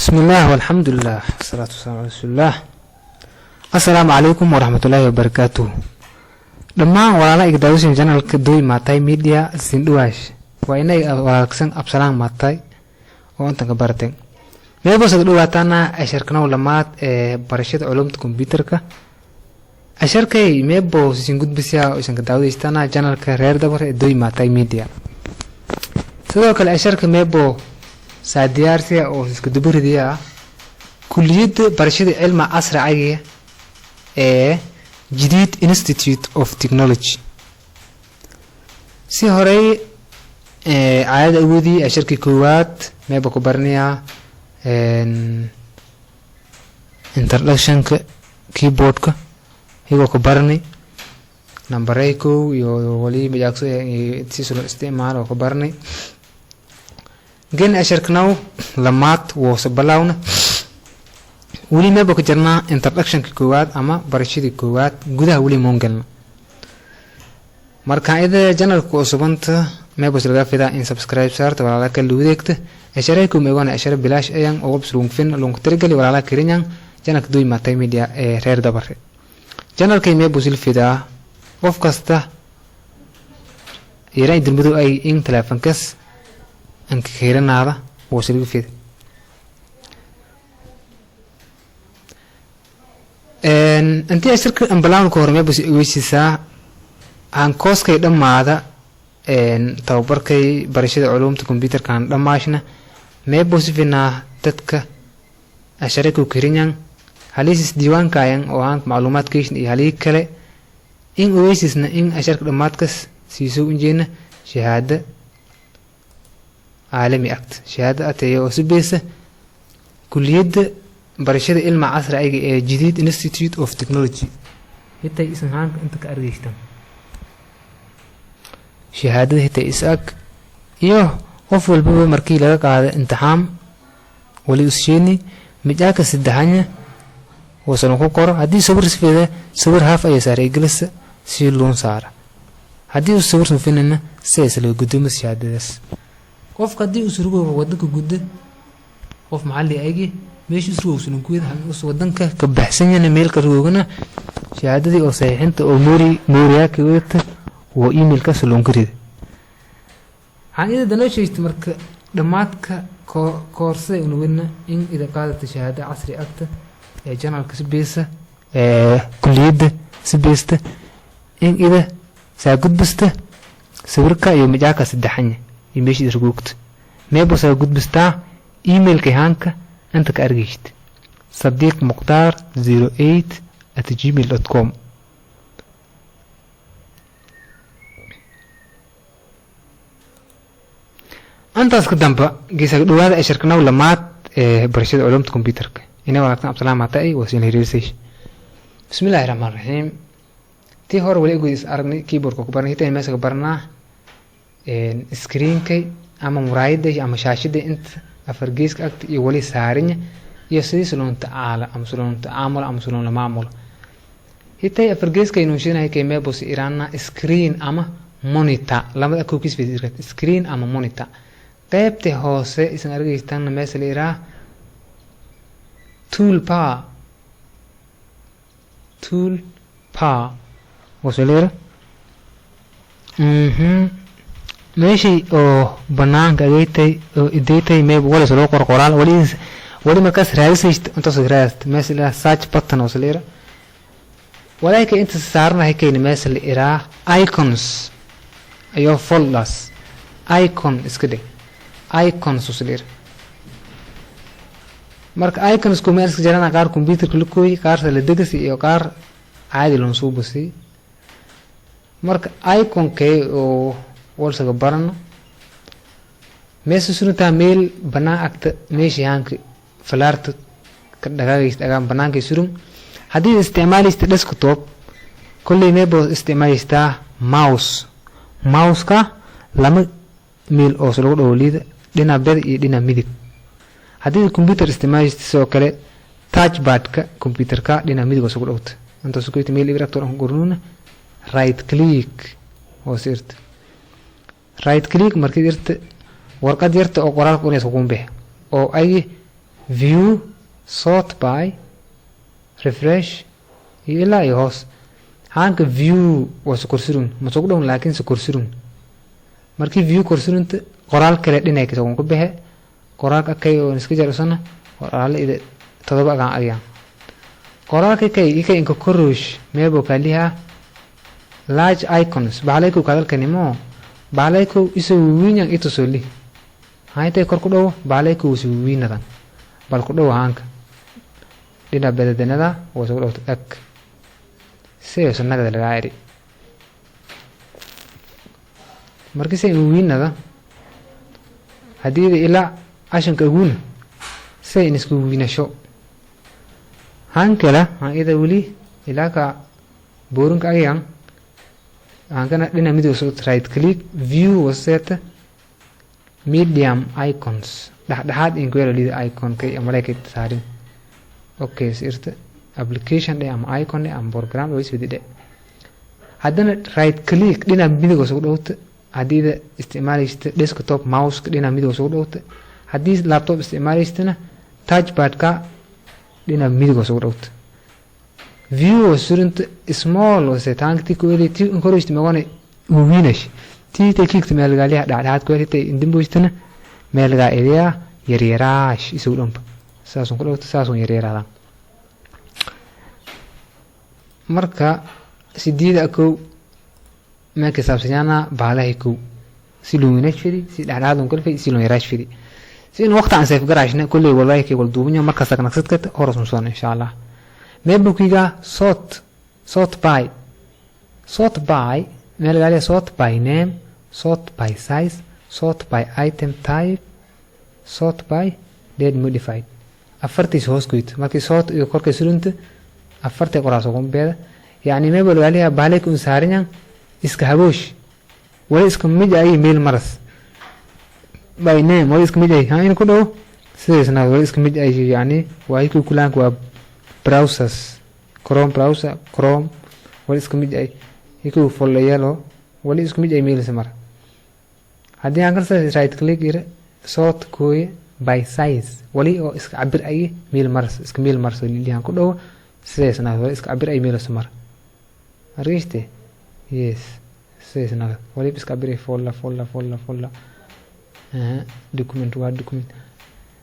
بسم الله والحمد لله والصلاة والسلام على رسول الله. السلام عليكم ورحمة الله وبركاته. لما ولا إقدارين جنرال كدوي ماتاي ميديا سندواش وإني وراكسن أبسلان ماتاي وأنت كبرتين. ما بس دلوقتنا أشاركنا ولمات برشة علوم الكمبيوتر كا أشاركي ما بس سنجود بسيا وإنك داود استنا جنرال كرير دبر دوي ماتاي ميديا. سواء كل أشارك ما بو ساديارتي أو سكدبر ديا كلية برشة علم عصر عادي جديد Institute of Technology. سي هوري عاد أودي أشارك كوات ما بكبرنيا introduction keyboard ka هو كبرني نمبريكو يولي بيجاكسو تيسلو استعمال وكبرني جن أشاركناو لمات وسبلاونا ولي ما بكجرنا introduction كوات أما برشيد كوات جودها ولي مونجلنا مركا إذا جنرال كوسبنت ما بسرقة فيدا إن سبسكرايب صارت ولا لك اللوديكت أشارككم ميوانا أشارك بلاش أيان أو بس لونفين لونك ترجلي ولا لك كرينيان جنك دوي ماتاي ميديا رير دبره جنرال كي ما بوزيل فيدا وفكسته يراي دمدو أي إن تلفون كس أنك خيرنا هذا وصلوا فيه. أنت أشترك أمبلان كورمي بس ويسيسا عن كوس كي دم هذا توبر كي برشة علوم الكمبيوتر كان دم ماشنا ما بس فينا تتك أشارك وكرينيان هليس ديوان كاين أو عن معلومات كيش هليك كله إن ويسيسنا إن أشارك دماتكس سيسو إنجينا شهادة عالمي أكت شهادة أتيه وسبيسة كلية برشة علم عصر أي جديد Institute of Technology هتا اسم هانك أنت كأرجيشتم شهادة هتا إساك يوه وفول بابا مركي لك هذا امتحان ولي أسشيني مجاك السدحانية وصنوكو قرى هدي صبر سفيدة صبر هاف أي ساري جلس سيلون سارة هدي الصبر سفيننا سيسلو قدوم الشهادة دس qof kadii usrugo wadanka guud qof maxalli aygi meesha usrugo sunu kuwada us wadanka ka baxsan meel ka roogana shahaadadii oo saxiixinta oo mooriya ka wada oo email ka soo lonkirid ida sheegto marka dhamaadka koorse uu wadna in ida qaadata shahaada casri agta ee janalka sibeysa kulliyada sibeysta in ida saa gudbista sawirka iyo majaaka saddexanya إيميل إرجوكت ما بس أقول بستا إيميل كهانك أنت كأرجيت صديق مقدار 08@gmail.com أنت أسكتم بقى جيس أقول هذا أشاركنا ولا مات برشة علوم الكمبيوتر هنا ولكن أبصلا معتقي وسين هيرسيش بسم الله الرحمن الرحيم تي هور ولي جويس أرني كيبورد كوبرني هتاي ماسك برنا screen-kay ama muraayada ama shaashada inta afargeeska agta iyo wali saarinya iyo sidii loo tacaala ama loo tacaamul ama loo maamul hitay afargeeska inuu sheegay kay meebos iraana screen ama monitor lamada cookies fiidiska screen ama monitor qaybta hoose isan argaystaan meesha leeraa tool bar wasaleera ماشي أو بنانك إديتي ميب ولا سلو قرقرال ولي مركز رئيسي أنت سجرات مثلا ساتش بطن وصليرة ولكن أنت صارنا هيك مثلا إيرا icons أيوه فولدرز icon إسكده icons وصليرة مرك icons كوميرس جرانا كار كمبيوتر كلكوي كار سلدقسي أو كار عادي لنصوبسي مرك icon كي أو ولسه برنا ميسو سنو تعمل بنا أكتر ماشي هانك فلارت كدقاقيست أقام بنانك يسرون هذه استعمال ديسكتوب كل ما بو استعمال استا ماوس كا لما ميل أو سلوك أوليد دينا بدء دينا ميدك هذه الكمبيوتر استعمال استسوى كله تاج باد كا كمبيوتر كا دينا ميدك وسوق أوت أنت سكويت ميل إبراكتور هنقولون رايت كليك وصيرت رايت كليك مركز يرت ورقة يرت أو قرار كوني سكون به أو أي view sort by refresh ila iyo hoos hanka view was kursurun masoo dhow laakiin se kursurun markii view kursurunta qoraal kale dhinay ka soo ku bixi qoraalka kay oo iska jarasana qoraal ida todoba gaan ayaan qoraalka kay inka korush meebo kaliya large icons baalayku kadalkanimo baalayku isu wiinan ito soli hayte kor ku dhow baalayku isu wiinadan bal ku dhow hanka dina bededenada oo soo dhow ek see sanada laga iri markii say wiinada hadii ila ashanka guuna say inisku wiinasho hankala ida wali ila ka boorunka ayaan angana dina mido soo right click view waseta medium icons dhaxdhaxaad in kuwela lida icon kay amalay saarin okay sirta application day am icon day am program way sidide hadana right click dina mido soo dhawta hadii isticmaalista desktop mouse dina mido soo dhawta hadii laptop isticmaalistana touchpad ka dina mido soo dhawta view surint small wasetaanti quality encouraged magone wiinash tii click meel gaaliya dhaadhaad quality indimboystana meel ga area yaryaraash isu dhanba saasun ku dhawta saasun yaryaraada marka sideeda ko ma ka saabsanyana baalahay ko si luminash fidi si dhaadhaadun kulfay si loo yaraash fidi si in waqti aan sayf garaashna kulli wallahi kay wal duubnyo marka saknaqsadka horos musan insha Allah meebukiga sort by meel gaaliya sort by name sort by size sort by item type sort by date modified afartis hoos kuit markii sort iyo korka surunta afartii qoraas ugu beeda yaani meebal gaaliya baalay ku saariyan iska haboosh wala iska mid ay meel maras by name wala iska mid ay in ku dhow sidasna wala iska mid ay yaani way ku kulaan ku browsers chrome browser chrome wala iska mid ay iku follayalo wala iska mid ay meel samar hadii aan ka right click ire sort kooy by size wali oo iska cabir ay meel maras iska meel maras liihan ku dhow sidasna wala iska cabir ay meel samar ariste yes sidasna wali iska cabir folla document word document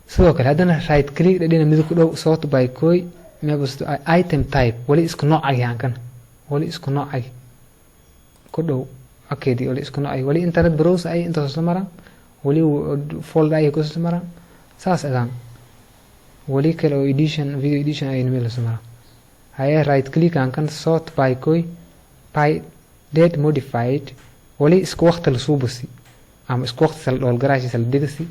sidoo kale hadana right click dhina mid ku dhow sort by kooy meebusto item type wali isku nooc ayaan kan wali isku nooc ay ku dhow akeedi wali isku nooc ay wali internet browser ay inta soo maran wali folder ay ku soo maran saas adan wali kale edition video edition ay meel soo maran hay right click aan kan sort by kooy by date modified wali isku waqti la soo busi ama isku waqti sal dool garaashi sal digsi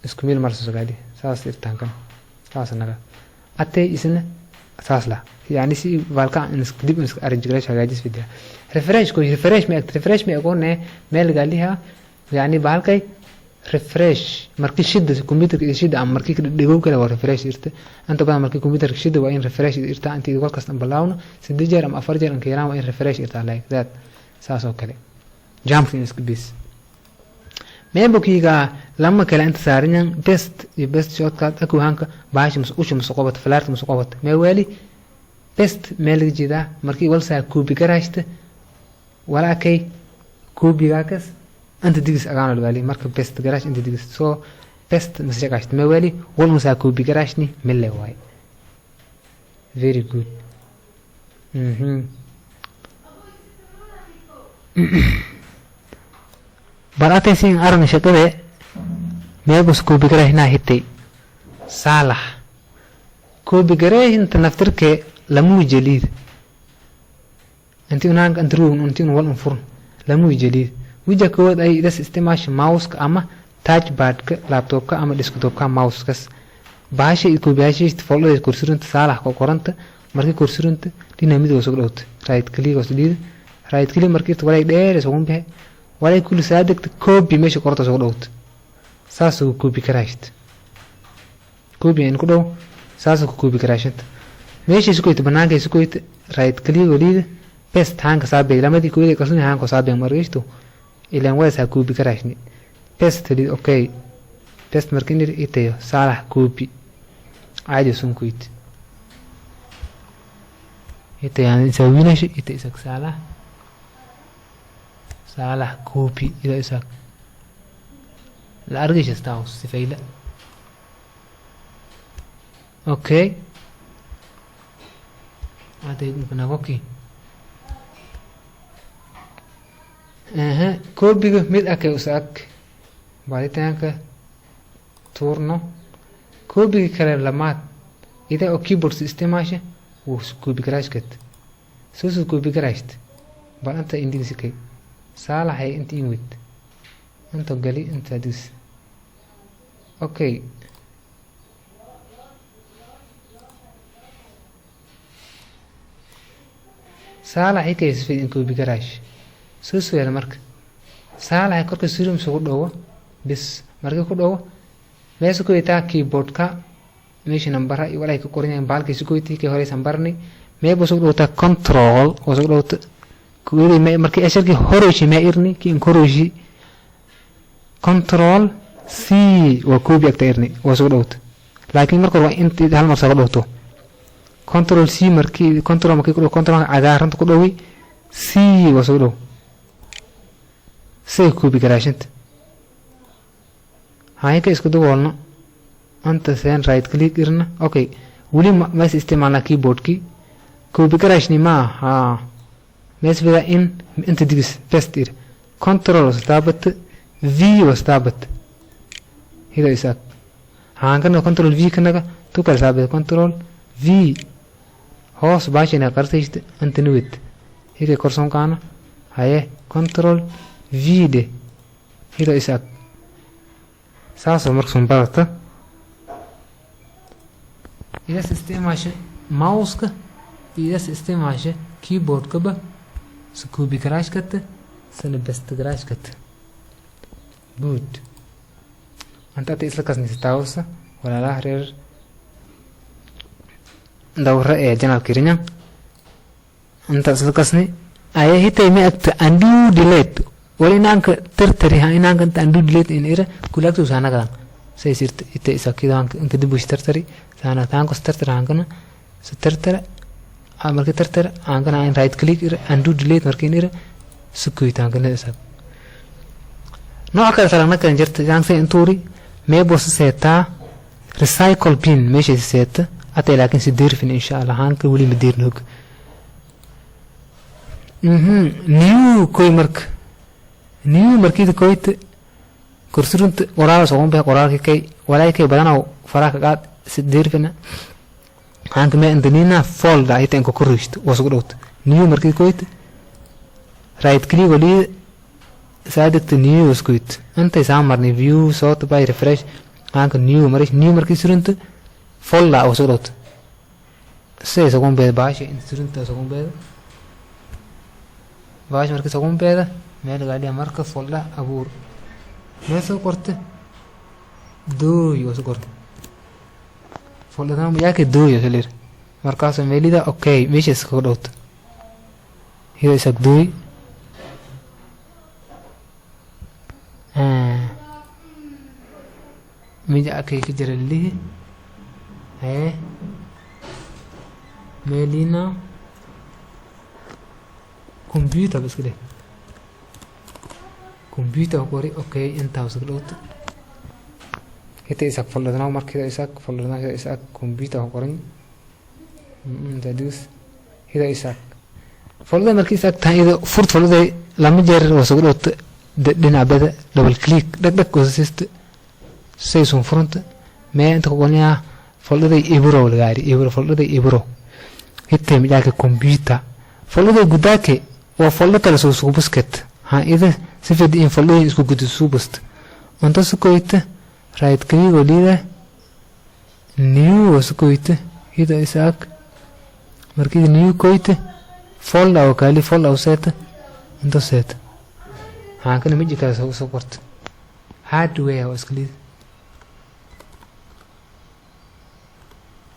isku meel mar soo gaadi saas irtaan kan saas naga atay isna saas la yani si valka in dib in arrange garaash hagaajis video refresh me agoon meel gaaliha yani baalkay refresh markii shida computer shida am markii dhigow kale waa refresh irta anta baa markii computer shida waa in refresh irta antii wal kasta balaawno 3 jeer ama 4 jeer in kiiraan waa in refresh irta like that saas oo kale jump in space meebukiga lama kale inta saarinyan best shortcut aku hanka baash musu qobat flaart musu qobat meewali best meel jida markii walsa copy garaashta wala kay copy gakas anta digis agaan wali marka best garaash inta digis so best masjagaashta meewali wal musa copy garaashni mille way very good barate sin arna shaqade meebus copy garaashna hitay salah copy garaash inta naftirke lamu jaliid انتي هناك انترو انتي ولا انفرن لمو جديد وجه كود اي داس استعمال ماوس اما تاج باد لابتوب كا اما ديسكتوب كا ماوس كاس باشي يكو باشي فولو كورسرنت صالح كو قرنت markii كورسرنت ديناميد وسو دوت رايت كليك وسديد رايت كليك markii tawalay dheer soo bixi walay kulli saadagta copy meesha qorta soo dhawt saasoo copy karaashit copy in ku dhaw saasoo copy karaashit meesha isku inta banaanka isku inta right click waliid best hanka saabay lamadii kooyay kasni hanka saabay mariisto ilaan way saa copy karaashni best lid okay best markin itayo salah copy عادي سون كويت ita yani isawina shi ita isak salah copy ida isak la argish staus sifayla okay ate kuna goki copy mid ake usak baritanka turno copy kale lamat ida o keyboard istimaasha وكوبي كراش كت سوسو كوبي كراشت بل أنت إندي سكي صالح هي أنت إنويت أنت قالي أنت دوس أوكي صالح هي كيس في كوبي كراش سوسو يا مرك صالح هي كرك سيرم سوق دوا بس مرك كودوا بس كوي تا كيبورد كا ماشي نمبر اي ولا كورين بال كي سكويتي كي هوري سمبرني مي بوسو دوتا كنترول وسو دوتا كوري مي مركي اشركي هوروشي ما يرني كي انكوروشي كنترول سي وكوبي اكتيرني وسو دوت لكن مركو انت هل مر سو دوتو كنترول سي مركي كنترول مركي كنترول عذار انت كدوي سي وسو دو سي كوبي كراشنت هاي كيس كدو ولنا أنت سين رايت كليك إرنا أوكي ولي ما استعمالنا كيبورد كي كوبي كراشني ما ماس فيها إن أنت ديس بست إير كنترول وستابت في وستابت هذا يساق كنا كنترول في كنا تو كرسابت كنترول في هوس باشينا كرسيشت أنت نويت هذا كورسون كانا هاي كنترول في ده هذا يساق ساسو مركسون بارتا إذا استعماشه ماوس का إذا استعماشه keyboard का बा سكوبي كراش كت سن بست كراش كت good أنت تيسلا كسني ستاوسا ولا لا هرير دورة جنال كيرينيا أنت تيسلا كسني أيه هي تيمي أكت undo delete ولا إنك ترتري ها إنك أنت undo delete إن إيره كلك توسانا كلام سيصير إتى كده أنك دبوش ترتري سانا تانكو سترتر هانكنا سترتر مركي ترتر هانكنا إن رايت كليك undo delete مركي نيره سكوي تانكنا إسحاق نوع كذا سلامنا كان جرت جانك سين توري ما بوس سيتا recycle bin ماشي سيتا أتى لكن سدير فين إن شاء الله هانك ولي مدير نوك نيو كوي نيو مركي كويت كرسرنت وراه سوون به قرار كي ولا كي بدنا فراك قاد سدير فينا هانك ما عندنا فول دا يتن كورشت وسقروت نيو مركي كويت رايت كليك ولي ساعدت نيو سكويت انت سامرني فيو صوت باي ريفرش هانك نيو مركي سرنت فول لا وسقروت سي سوون به باش سرنت سوون به باش مركي سوون به ما قال مركه فول لا ابور ماذا قلت دوي وسقرت فلان ياك دوي سلير مركز ميلي دا اوكي مش سكروت هي سك دوي ميجا اكي كجر اللي هي ميلينا كمبيوتر بس كده كمبيوتر كوري اوكي انت وسكروت هتي اسك فلدنا مركز اسك فلدنا اسك كمبيوتر كوري دادوس هذا اسك فلدنا مركز اسك تايد فرت فلدنا لما جر وسكروت دنا بدا دبل كليك دك كوسيست سيسون فرونت ما انت كونيا فلدنا ابرو لغاري ابرو فلدنا ابرو هتي ميلاك كمبيوتر فلدنا غداكي وفلدنا سوسو بسكت ها اذا سفد إن فلوين إسكو قد سوبست أنت سكويته رايت كليك وليده نيو سكويته هذا إساك مركز نيو كويته فول أو كالي فول أو سيته أنت سيته ها كنا ميجي كذا سوبرت hardware أو إسكليد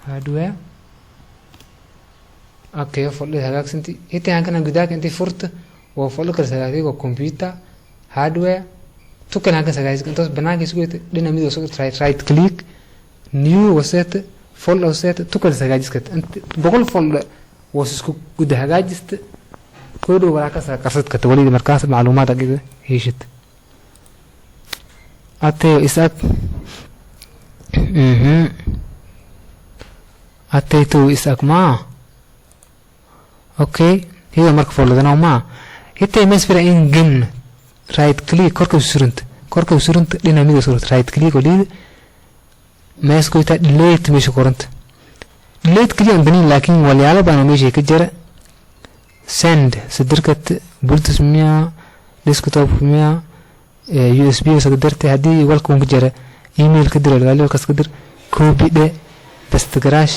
hardware أوكي فول هذاك سنتي هتي ها كنا قداك أنت فرت وفول كرسالاتي وكمبيوتر hardware tukan haka sagayis intaas banaanka isku weyta dhina mid soo right click new waset folder waset tukan sagayis kat boqol folder was isku gudaha hagaajista koodo wala ka qarsadka tawalid markaas macluumaad agiga heeshid atay isaak atay tu isaak ma okay hiyo marka folder ma hitay mesfira in gin right click korka surunta dhina mid soo right click oo mees ku taa delete meesha koranta delete kaliya banin laakiin waliyaalo baan meesha ka jira send sadirkat bluetooth miya desktop miya USB oo dartay hadii walku ku jira email ka dir walaalo ka dir copy de paste garage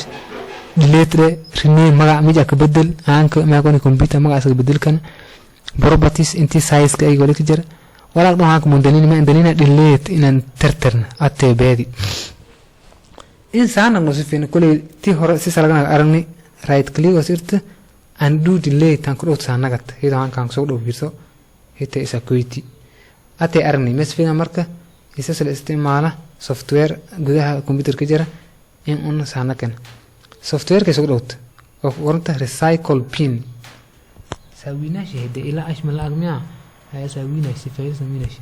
delete de rename magac mid ka bedel aanka ma qooni computer magac ka bedel kan properties inti size ka ay wali ka jira walaal dhahan ku mundanin ma indalina delete inaan tartarna atay beedi insaan aan sifin kulay tii hore si salagana aragni right click oo sirta undo delete tan ku dhowtaa nagad iyadoo aan kan soo dhowbiirso hita isa kuiti atay aragni mesfina marka isasal isticmaala software gudaha computer ka jira in un saanakan software ka soo dhowta oo waranta recycle pin سويناش هدا إلى أشمل أجمع هاي سويناش سفير سويناش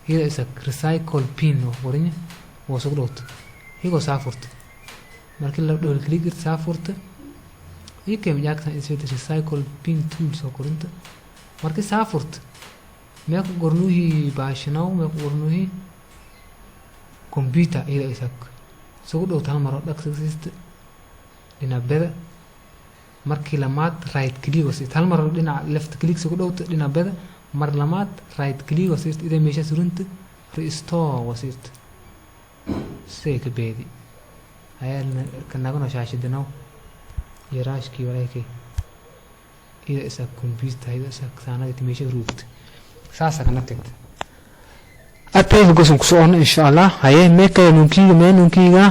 هي إسا recycle pin وريني وصغلوت هيكو سافرت مركل لو دول كليك سافرت هي كم جاك إسا recycle pin tools وكورنت مركل سافرت ما قرنوه باشناو ما قرنوه كمبيوتر إلى إساك صغلوت هالمرة دكتورست لنا بدأ markii lamaad right click wasit hal mar dhinaca left click soo dhawto dhinaca bada mar lamaad right click wasit ida meesha surunta restore wasit seeka beedi ayalna kanaguna shaashidana yaraashki walaakay ida isa computer ida isa saanada meesha ruubt saasa kana tagta atay go'san ku soo insha Allah haye meekay nunkiga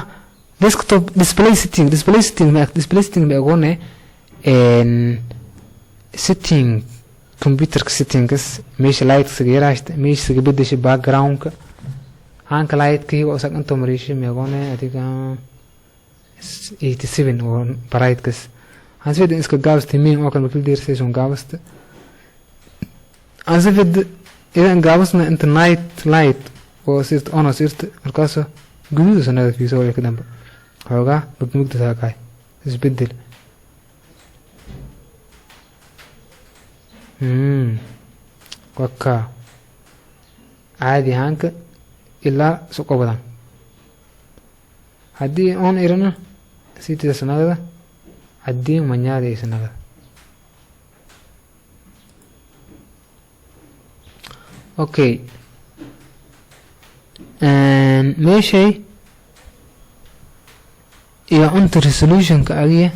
desktop display setting ma ogone setting computer settings meesha light sigaaraashta meesha siga bedesha background ka hanka light kii oo sagan to mariishay meegone adiga 87 oo bright kas hanseed iska gaabsta min oo kale markii diirsay soo gaabasta hanseed idan gaabasna inta night light oo sirt on oo sirt markaas guduud sanada fiiso oo ka damba hooga mugmugda saakay isbedel waka عادي هانك إلا سوق بدن هدي on إيرنا سيتي سنة هدي منيا سنة okay and ماشي يا أنت resolution كأجيه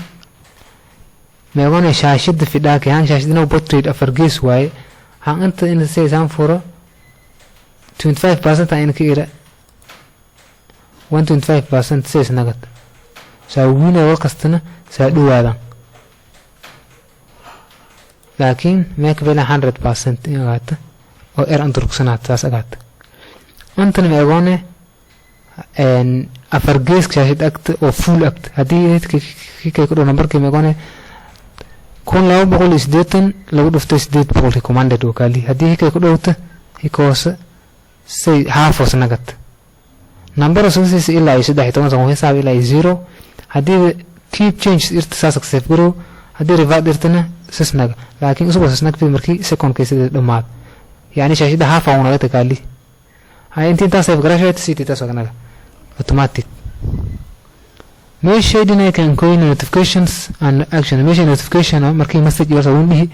ما يقولنا شاشة في داك يعني شاشة دنا وبطريد أفرجيس واي ها أنت إن سيزان فورا 25% عين كيرة 125% سيس نقط ساوينا وقستنا سادو هذا لكن ما يكفينا 100% إن غات أو أنترك سنة تاس غات أنت ما يقولنا إن أفرجيس شاشة أكت أو فول أكت هذه كي كيكون نمبر كي ما يقولنا كون لو بقول إسديتن لو دفتش إسديت بقول كوماندة وكالي هذه كي كدوته هيكوس سي هافوس نقط نمبر سوسيس إلا يسده هتوان سموه حساب إلا 0 هذه keep change إرتساس أكسف برو هذه ريفات إرتنا سسناق لكن أسبوع سسناق في مركي سكون كيس دمات يعني شاشة هافا ونغت كالي هاي أنتي تاسف غراشة تسيتي تاسو كناق automatic ماشي دينا كان كوين notifications and action ماشي notification مركي مسج يرسلون به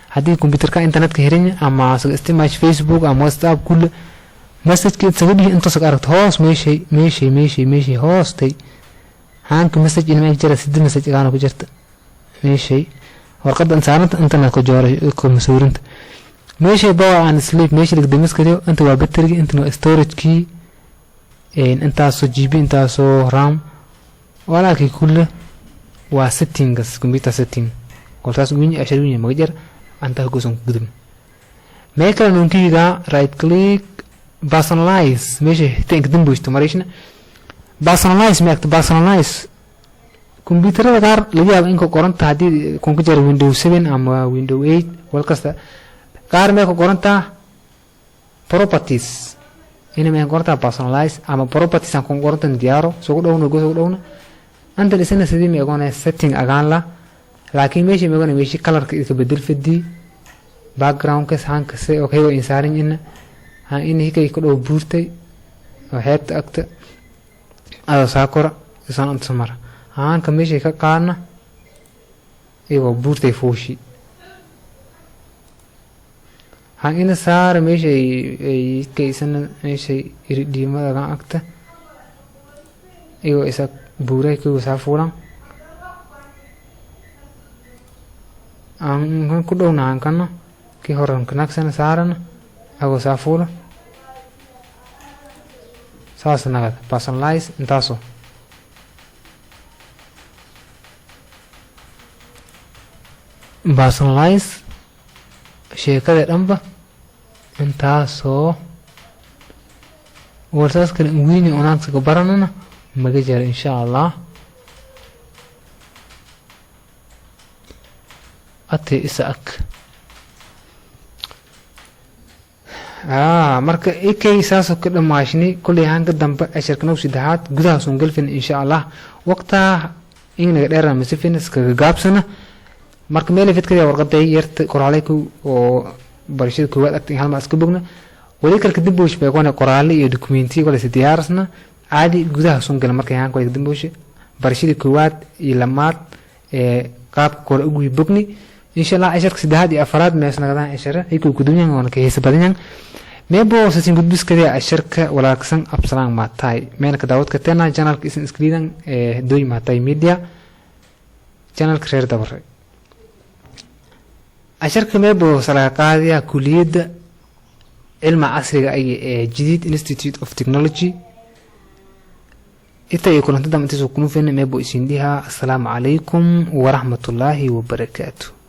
هذه كمبيوتر كا إنترنت كهرين أما استعمال فيسبوك أما واتساب كل مسج كده تسويه أنت سكرت هوس ماشي هوس تي هانك مسج إنما يجرى سد مسج كانوا بجرت ماشي وقد إنسانت إنترنت كجوار كمسورنت ماشي بوا عن سليب ماشي لك دمس كده أنت وابتري أنت نو storage key أنت سو GB أنت سو RAM ولكن كله وسيتينغز كمبيوتر سيتينغ قلتاس وين أشيلوني مقدر أنت هقولون قدم ما يكره نمكي إذا رايت كليك personalize ماشي تنقدم بوش تماريشنا personalize ما personalize كمبيوتر غار لجي أبغى إنكو قرنت هذه كمبيوتر ويندوز 7 أما ويندوز 8 والكسر غار ما قرنت properties ini me قرنت personalize أما properties أنا قرنت نديارو سوق دونه أنت لسنا سدي me قرنت setting أغان لا لكن ماشي me قرنت ماشي color كبدل في دي background كس هان كس أوكي وإنسانين إنه ها إنه هيك يكون بورتي وحيت أكتر هذا ساكورا إنسان أنت سمرة هان كميشي كقارنا إيوه بورتي فوشي هان إنه صار ميشي كيسن ميشي يردي ما كان أكتر إيوه إسا بوري كيو سافوران هان كدو نان كنا كي هورن كناكسن سارنا أو سافورا ساسنا personalize انتاسو personalize sheekada dhanba intaasoo warsaas kale weyni onaansiga baranana maga jira insha allah ate isaak marka ikay saasoo ka dhamaashni kulli hanga dambe ashirkana sidaad gudaha soo galfin insha allah waqta inaga dheeraan masifin iska gaabsana marka meel fidkada warqaday yarta qoraaleyku oo barashada koowaad agtin hal ma iska bogna wali kala kadib boosh bay qoona qoraale iyo dokumenti kala sidiyaarsna caadi gudaha soo gal markay aan kala kadib boosh barashada koowaad iyo lamaad qaab kala ugu bogni insha allah ashirka sidaad iyo afraad meesna gadaan ashara ay ku gudunyan oo ka heesa badan meebo sasin gudbis kaliya ashirka walaaksan absalaan ma tahay meel ka daawad ka tana channelka isin iskriidan dooy ma tahay media channelka reer Dabare ashirka meebo salaaqaadiya kuliyada cilmi casriga ay jadid Institute of Technology ita ay kulantada inta soo kunufeen meebo isin diha assalamu alaykum wa rahmatullahi wa barakatuh